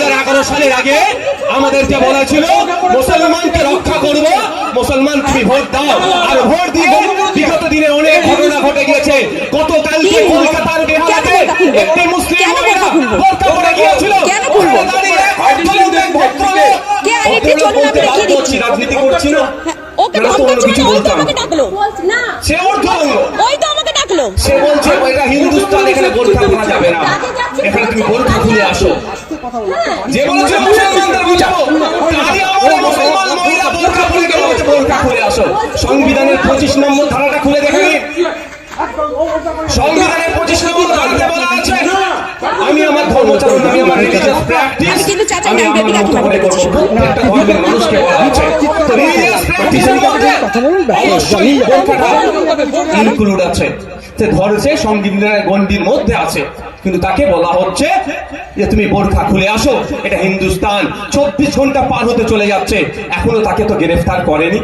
2011 সালের আগে আমাদেরকে বলা ছিল মুসলমানকে রক্ষা করব, মুসলমান তুমি ভোট দাও। আর ভোট দিয়ে বিগত দিনে অনেক ঘটনা ঘটে গিয়েছে। গতকালকে কলকাতার বেহালাতে একটি মুসলিম মহিলা বোরকা পরে গিয়েছিল। রাজনীতি করছি না, সে বলছে এটা হিন্দুস্তান, এখানে বোরকা পরা যাবে না, এখানে তুমি বোরকা খুলে আসো। যে বলছে মুসলমানদের বুঝাবো, মুসলমান মহিলা বোরকা পরে গেল, বোরকা খুলে আসো। সংবিধানের 25 নম্বর ধারাটা খুলে দেখে নিন। সংবিধানের 25 নম্বর ধারাতে বলা আছে আমি আমার ধর্মচারণ, আমি আমার রিলিজিয়াস প্র্যাকটিস আমি আমার মতো করে করব। একটা ধর্মের মানুষকে বলা আছে তো রিলিজিয়াস প্র্যাকটিসের মধ্যে অবশ্যই বোরকাটা ইনক্লুড আছে। সে ধরেছে সংবিধানের গণ্ডির মধ্যে আছে, কিন্তু তাকে বলা হচ্ছে যে তুমি বোরকা খুলে আসো। এটা হিন্দুস্তান। 24 ঘন্টা পার হতে চলে যাচ্ছে, এখনো তাকে তো গ্রেফতার করেনি।